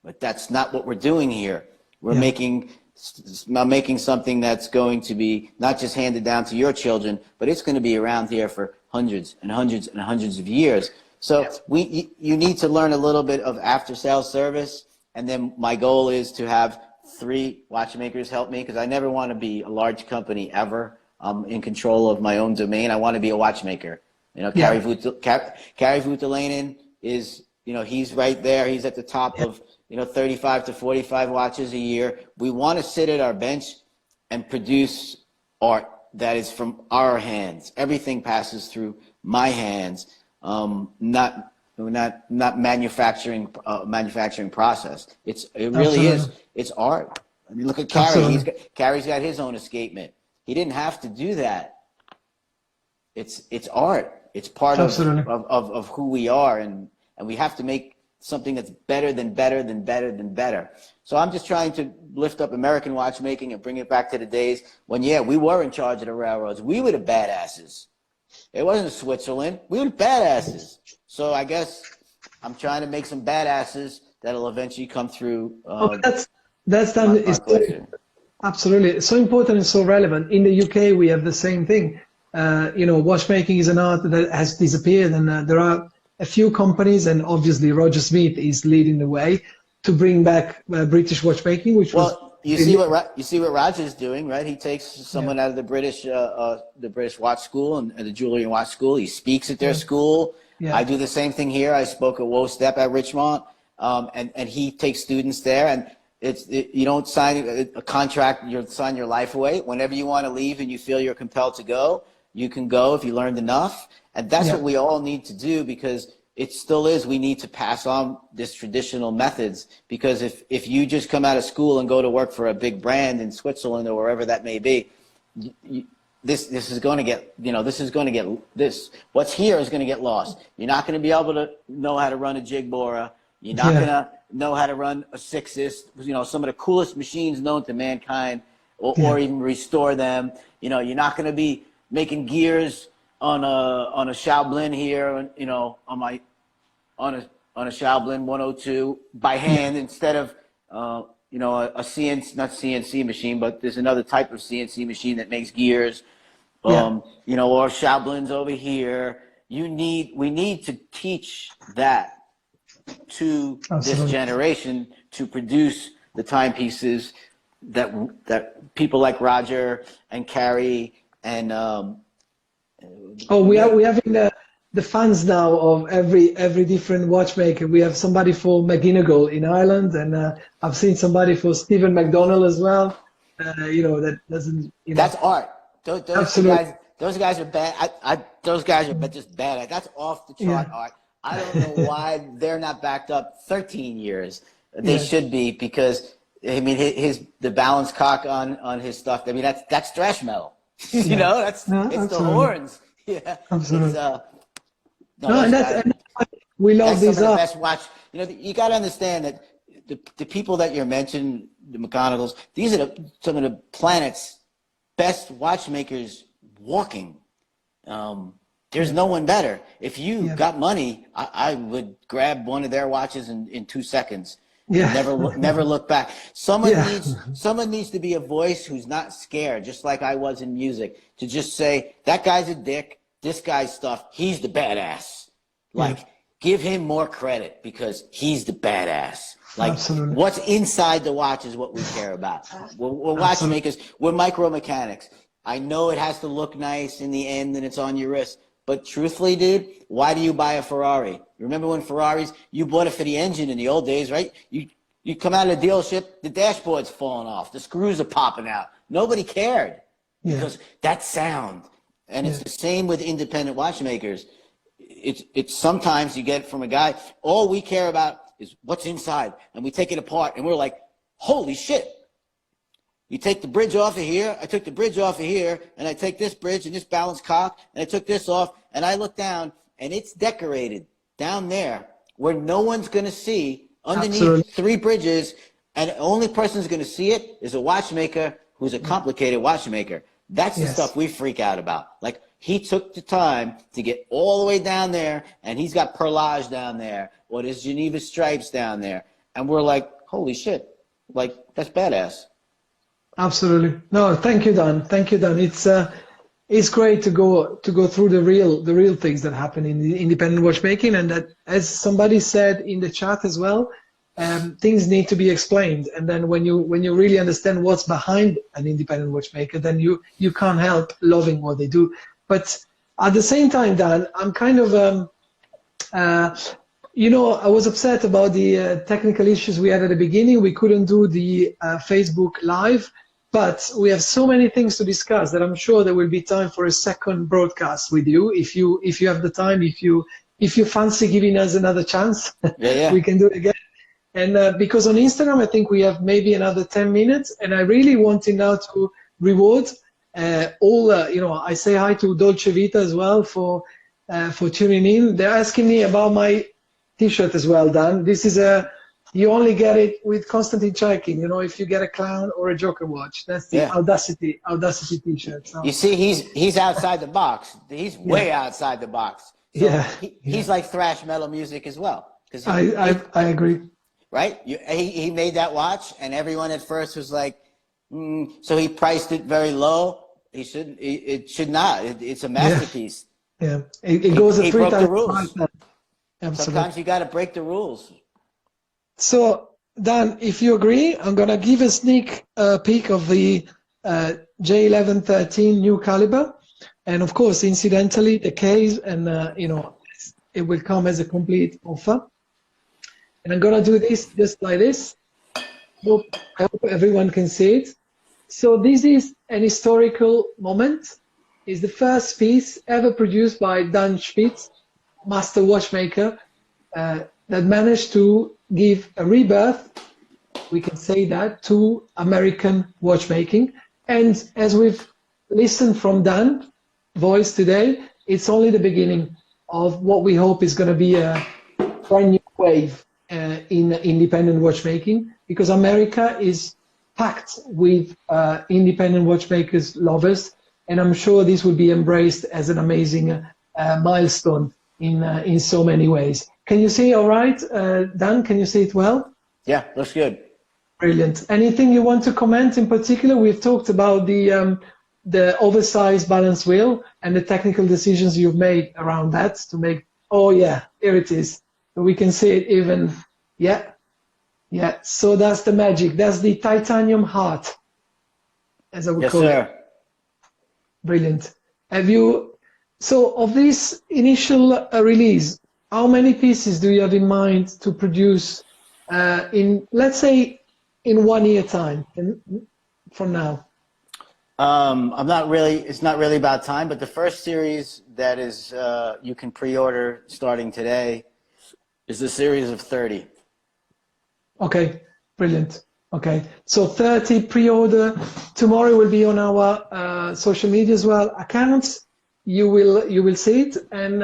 but that's not what we're doing here. We're making something that's going to be not just handed down to your children, but it's going to be around here for hundreds and hundreds and hundreds of years. So you need to learn a little bit of after-sales service. And then my goal is to have 3 watchmakers help me, because I never want to be a large company ever. I'm in control of my own domain. I want to be a watchmaker. You know, Kari Voutilainen is, you know, he's right there. He's at the top of, you know, 35 to 45 watches a year. We want to sit at our bench and produce art that is from our hands. Everything passes through my hands, not manufacturing process. It really is. It's art. I mean, look at Carrie. Carrie's got his own escapement. He didn't have to do that. It's art. It's part of who we are, and we have to make something that's better than better than better than better. So I'm just trying to lift up American watchmaking and bring it back to the days when, we were in charge of the railroads. We were the badasses. It wasn't Switzerland. We were the badasses. So I guess I'm trying to make some badasses that'll eventually come through. That's absolutely. It's so important and so relevant. In the UK, we have the same thing. You know, watchmaking is an art that has disappeared, and there are a few companies, and obviously Roger Smith is leading the way to bring back British watchmaking, which you see what Roger's doing, right? He takes someone out of the British watch school and the jewelry and watch school. He speaks at their school. I do the same thing here. I spoke at Wostep at Richmond, and he takes students there. And you don't sign a contract. You sign your life away. Whenever you want to leave and you feel you're compelled to go, you can go if you learned enough. And that's what we all need to do, because it still is. We need to pass on this traditional methods, because if you just come out of school and go to work for a big brand in Switzerland or wherever that may be, this is going to get, what's here is going to get lost. You're not going to be able to know how to run a jig borer. You're not going to know how to run a Sixus, some of the coolest machines known to mankind, or even restore them. You're not going to be making gears on a Shaublin here, on a Shaublin 102 by hand instead of a CNC, not CNC machine, but there's another type of CNC machine that makes gears, or Shaublins over here. We need to teach that to this generation to produce the timepieces that people like Roger and Carrie and we are having the fans now of every different watchmaker. We have somebody for McGinnigal in Ireland, and I've seen somebody for Stephen McDonnell as well. That doesn't. That's art. Those guys are bad. Those guys are just bad. That's off the chart art. I don't know why they're not backed up 13 years. They should be, because the balance cock on his stuff. That's thrash metal. It's the horns. Yeah, absolutely. We love these. Some of the best watch. You got to understand that the people that you're mentioning, the McGonigal's, these are some of the planet's best watchmakers walking. There's no one better. If you got money, I would grab one of their watches in 2 seconds. Never look back. Someone needs to be a voice who's not scared, just like I was in music, to just say, that guy's a dick, this guy's stuff, he's the badass. Give him more credit, because he's the badass. Absolutely. What's inside the watch is what we care about. We're watchmakers. We're micromechanics. I know it has to look nice in the end and it's on your wrist, but truthfully, dude, why do you buy a Ferrari? Remember when Ferraris, you bought it for the engine in the old days, right? You come out of the dealership, the dashboard's falling off, the screws are popping out. Nobody cared, because that sound. And it's the same with independent watchmakers. It's sometimes you get it from a guy, all we care about is what's inside, and we take it apart, and we're like, holy shit. You take the bridge off of here, I took the bridge off of here, and I take this bridge and this balance cock, and I took this off, and I look down, and it's decorated down there where no one's going to see underneath 3 bridges And the only person who's going to see it is a watchmaker who's a complicated watchmaker. That's the stuff we freak out about. Like, he took the time to get all the way down there, and he's got perlage down there, or there's Geneva stripes down there. And we're like, holy shit, like, that's badass. Absolutely. No, thank you, Dan. Thank you, Dan. It's great to go through the real things that happen in the independent watchmaking, and that, as somebody said in the chat as well, things need to be explained. And then when you really understand what's behind an independent watchmaker, then you can't help loving what they do. But at the same time, Dan, I'm kind of you know, I was upset about the technical issues we had at the beginning. We couldn't do the Facebook Live, but we have so many things to discuss that I'm sure there will be time for a second broadcast with you. If you have the time, if you fancy giving us another chance, we can do it again. And because on Instagram, I think we have maybe another 10 minutes, and I really wanted now to reward all, you know, I say hi to Dolce Vita as well for tuning in. They're asking me about my T-shirt as well, Dan. This is you only get it with Konstantin Chaikin, you know, if you get a clown or a Joker watch. That's the Audacity T-shirt. So. You see, he's outside the box. He's way outside the box. So he's like thrash metal music as well. I agree. Right? He made that watch, and everyone at first was like, so he priced it very low. He shouldn't. It should not. It's a masterpiece. Yeah. It goes a 3 broke times the rules. Absolutely. Sometimes you got to break the rules. So, Dan, if you agree, I'm going to give a sneak peek of the J1113 new caliber. And of course, incidentally, the case, and you know, it will come as a complete offer. And I'm going to do this just like this. I hope everyone can see it. So this is an historical moment. It's the first piece ever produced by Dan Spitz, master watchmaker, that managed to give a rebirth, we can say that, to American watchmaking. And as we've listened from Dan's voice today, it's only the beginning of what we hope is going to be a brand new wave in independent watchmaking, because America is packed with independent watchmakers, lovers, and I'm sure this will be embraced as an amazing milestone in so many ways. Can you see all right, Dan? Can you see it well? Yeah, looks good. Brilliant. Anything you want to comment in particular? We've talked about the oversized balance wheel and the technical decisions you've made around that to make. Oh yeah, here it is. We can see it even. Yeah. So that's the magic. That's the titanium heart, as I would call it. Brilliant. Have you? So of this initial release, how many pieces do you have in mind to produce in, let's say, in 1 year time from now? It's not really about time, but the first series that is you can pre-order starting today is a series of 30. Okay, brilliant. Okay, so 30 pre-order. Tomorrow will be on our social media as well accounts. You will see it, and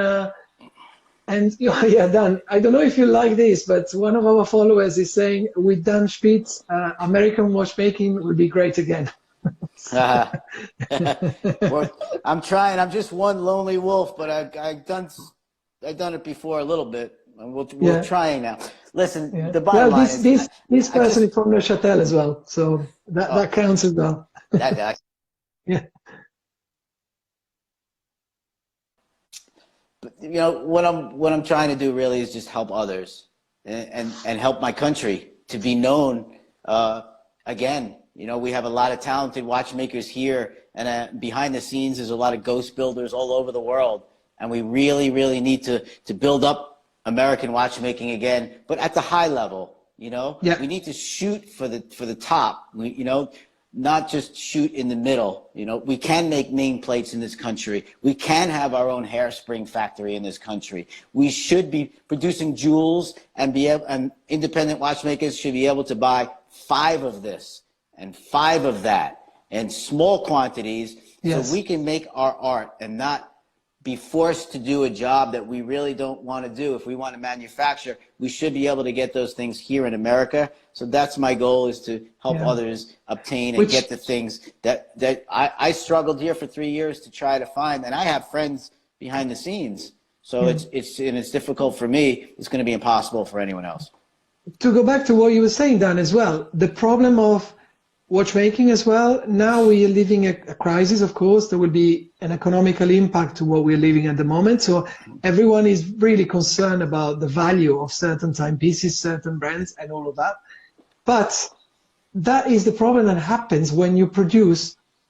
yeah, Dan, I don't know if you like this, but one of our followers is saying, with Dan Spitz, American watchmaking will be great again. Well, I'm trying. I'm just one lonely wolf, but I've done it before a little bit, and we're trying now. Listen, the bottom line is this person is from Neuchâtel as well, so that counts as well. Yeah. But, you know, what I'm trying to do really is just help others and help my country to be known again. You know, we have a lot of talented watchmakers here, and behind the scenes there's a lot of ghost builders all over the world, and we really, really need to build up American watchmaking again, but at the high level. You know, we need to shoot for the top. You know, not just shoot in the middle. You know, we can make nameplates in this country. We can have our own hairspring factory in this country. We should be producing jewels, and independent watchmakers should be able to buy 5 of this and 5 of that in small quantities, so we can make our art and not be forced to do a job that we really don't want to do. If we want to manufacture, we should be able to get those things here in America. So that's my goal, is to help others obtain and get the things that I struggled here for 3 years to try to find. And I have friends behind the scenes. So it's difficult for me. It's going to be impossible for anyone else. To go back to what you were saying, Dan, as well, the problem of watchmaking as well, now we are living a crisis, of course. There will be an economical impact to what we're living at the moment. So everyone is really concerned about the value of certain timepieces, certain brands, and all of that. But that is the problem that happens when you produce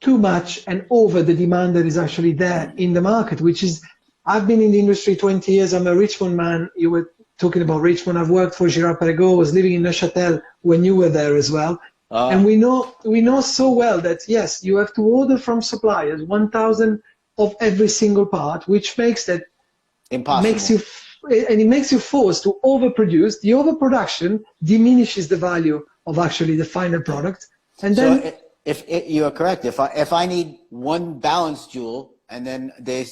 too much and over the demand that is actually there in the market, which is, I've been in the industry 20 years. I'm a Richmond man. You were talking about Richmond. I've worked for Girard-Perregaux, was living in Neuchâtel when you were there as well. And we know so well that, yes, you have to order from suppliers 1,000 of every single part, which makes that impossible. It makes you forced to overproduce. The overproduction diminishes the value of actually the final product. And then, so if you are correct, if I need one balance jewel and then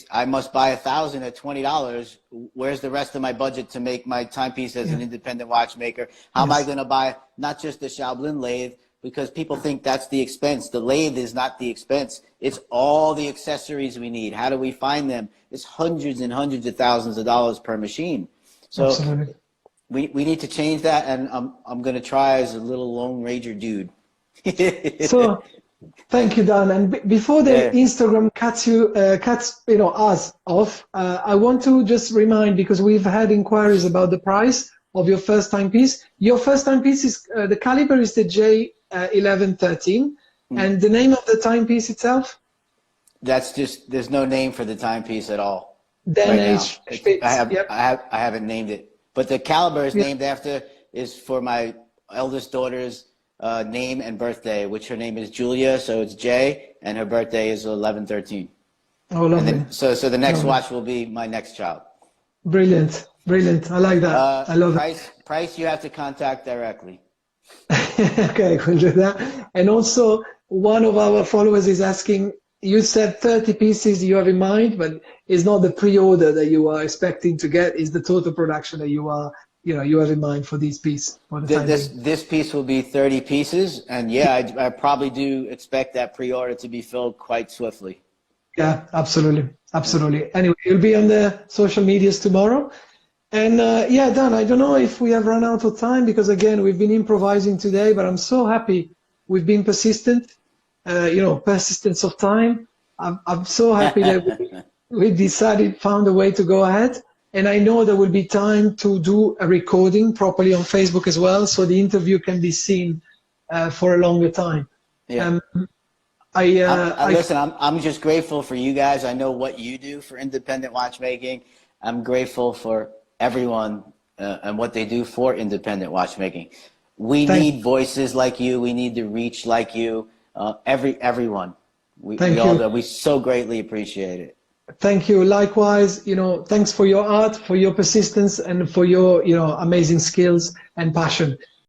I must buy 1,000 at $20, where's the rest of my budget to make my timepiece as an independent watchmaker? How am I going to buy not just the Chablin lathe? Because people think that's the expense. The lathe is not the expense. It's all the accessories we need. How do we find them? It's hundreds and hundreds of thousands of dollars per machine. So we need to change that, and I'm going to try as a little Lone Ranger dude. So thank you, Dan. And before the Instagram cuts us off, I want to just remind, because we've had inquiries about the price of your first timepiece. Your first timepiece is the caliber is the J1113, and the name of the timepiece itself? That's just, there's no name for the timepiece at all. Dan Spitz. I haven't named it, but the caliber is named after, is for my eldest daughter's name and birthday, which her name is Julia, so it's J, and her birthday is 11/13. Oh, lovely. And then, so the next watch will be my next child. Brilliant, brilliant. I like that. I love it. Price you have to contact directly. Okay, we'll do that. And also, one of our followers is asking, you said 30 pieces you have in mind, but it's not the pre-order that you are expecting to get, it's the total production that you are, you have in mind for these pieces. This piece will be 30 pieces, and I probably do expect that pre-order to be filled quite swiftly. Yeah, absolutely, absolutely. Anyway, you'll be on the social medias tomorrow. And Dan, I don't know if we have run out of time, because again, we've been improvising today, but I'm so happy we've been persistent, persistence of time. I'm so happy that we found a way to go ahead. And I know there will be time to do a recording properly on Facebook as well, so the interview can be seen for a longer time. Yeah. Listen, I'm just grateful for you guys. I know what you do for independent watchmaking. I'm grateful for everyone and what they do for independent watchmaking. We need voices like you. We need the reach like you. Everyone. We so greatly appreciate it. Thank you. Likewise, thanks for your art, for your persistence, and for your, amazing skills and passion.